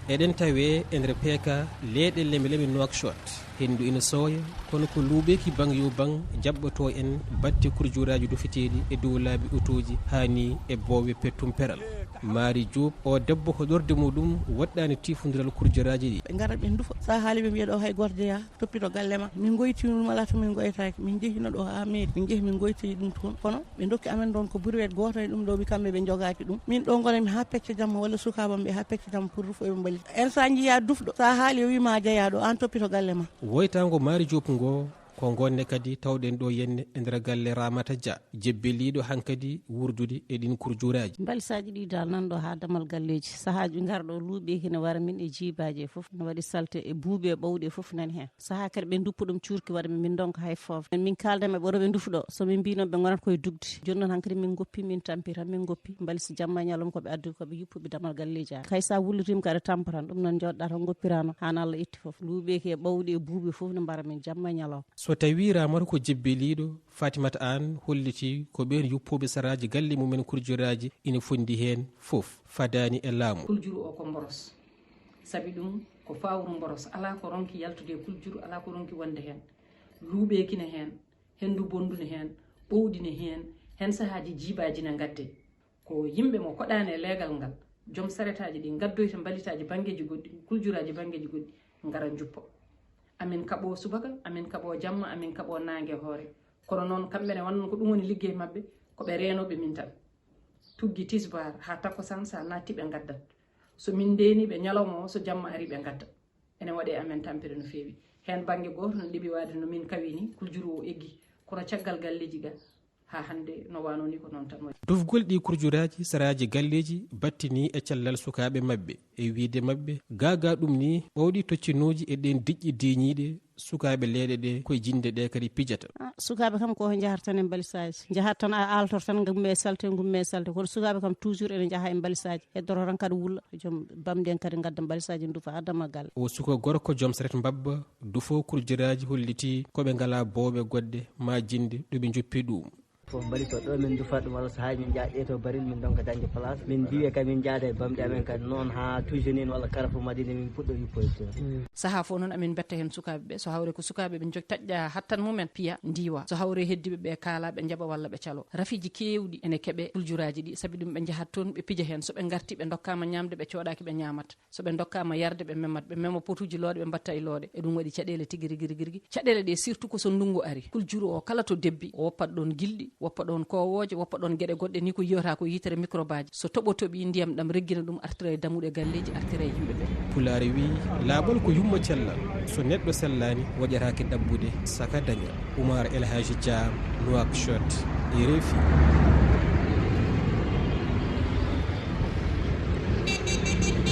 eɗen tawe e nder peeka leyɗe leme Nouakchott hendu ina sooya kono ko luuɓeki bang yo bang jaɓɓoto en batte kurjuraji dufiteɗi e dow laabi otoji hani e boowe pettum peral. Mari Diop o debbo ko ɗorde muɗum waɗɗani tifodiral kurjuraji ɗi. ɓe garat ɓe duufa sa haali ɓe mbiya ɗo hay gordeya toppito galle ma min goytinum ala to min goytaki min jehino ɗo ha meedi min jeehi min goytoyi ɗum toon kono ɓe dokki amen ɗon ko burwet goto e ɗum ɗo ɓe kamɓe ɓe jogaki ɗum min ɗo gonami ha pecce jamma walla sukabam ɓe ha pecce jamma pour rufo ɓe mballi en sa jiiya dufɗo sa haali o wima jeeyaɗo an toppito galle ma. Woytango Mari Diop ngo ko gonne kadi tawɗen ɗo yenne e nder galle Ramata Dia jebbeliɗo hankadi wurdude e ɗin kurjuraji. Balisaji ɗi dal nanɗo ha damal galleji sahaji garɗo luuɓeki ne wara min e jibaji e foof ne waɗi salte e buuɓe e ɓawɗi e foof nani hen saha kadi ɓe duppa ɗum cuurki waɗa min donka hay foof min kaldam e ɓoroɓe dufuɗo somin mbino ɓe gonat koye dugde joni noon hankkadi min goppi min tampira min goppi balisi jamma ñalom koɓe addu koɓe yuppuɓe damal galleji kay sa wullitima kadi tampatan ɗum noon joɗɗa tan goppirano han Allah itti foof luuɓeki e ɓawɗi e buuɓe foof ne mbara min jamma ñalom. So tawi Ramata ko jebbeliɗo Fatimata Anne holliti ko ɓen yuppoɓe saraji galle mumen kurjuraji ina fondi hen foof fadani e laamu. Kuljuru o ko mboros sabi ɗum ko fawru mboros ala ko ronki yaltude kuljuru ala ko ronki wonde hen luuɓeki ne hen hendu bondu ne hen ɓowɗi ne hen sahaji jibaji ne gadde ko yimɓe mo koɗani e leegal ngal joom saretaji ɗi gaddoyta balitaji banggueji goɗɗi kuljuraji banggueji goɗɗi gara juppo amin kaɓo subaka amin kaɓo jamma amin kaɓo nangue hoore kono noon kamɓene wonnon ko ɗum woni liggey mabɓe koɓe renoɓe min tan tuggi tisbar ha takkosan sa natti ɓe gaddat so min ndeni ɓe ñalawma o so jamma ari ɓe gadda ene waɗe amen tampere no fewi hen banggue goto no ɗiɓi wade no min kawini kuljuru o eggi kono caggal galleji ga ha hande no wano ni ko noon tan waɗi. Dufgol ɗi kurjuraji saraji galleji battini e cellal sukaɓe mabɓe e wiide mabɓe gaga ɗum ni ɓawɗi toccinoji e ɗen diƴƴi deñiɗe sukaɓe leeɗe ɗe koye jinde ɗe kadi pijata. Sukaɓe kam ko jahat tan e balisaji jahat tan a altor tan gumme salte kono sukaɓe kam toujours ene jaaha e balisaji heddoro tan kadi wulla joom bamden kadi gadda balisaji duufa adama galle. O suka gorko joom saret mbabba dufo kurjuraji holliti koɓe ngala bowɓe godde ma jinde ɗoɓe joppi ɗum. fof balito ɗo min dufa ɗum walla so haji min jaaɗe to baril min donka dañde place min diwe kadi min jaada e bamɗe amen kadi noon ha toujours walla karafu madine min puɗɗo yuppoyto. Saha fof noon amin betta hen sukaɓeɓe so hawre ko sukaɓe ɓe jogui taƴƴa hattan mumen piya ndiwa so hawre heddiɓe ɓe kaala ɓe jaaɓa walla ɓe calo rafiji kewɗi ene keeɓe kuljuraji ɗi saabi ɗum ɓe jahat toon ɓe pija hen soɓe garti ɓe dokkama ñamde ɓe coɗaki ɓe ñamata soɓe dokkama yarde ɓe memat ɓe mema potuji looɗe ɓe mbatta e looɗe e ɗum waɗi caɗele tigui rigui caɗele ɗe surtout ko so ndungu ari kuljuru o kala to debbi o woppat ɗon gilɗi woppa ɗon kowoje woppa ɗon gueɗe goɗɗe ni ko yiyata ko yitere microbaji so toɓotoɓi ndiyam ɗam reggina ɗum artira e dammuɗe galleji artira e yimɓeɓe. Pulaar wi laaɓol ko yumma cellal so neɗɗo sellani waɗatake ɗabbude saka daña. Oumar El Hadji Dia, Nouakchott, RFI.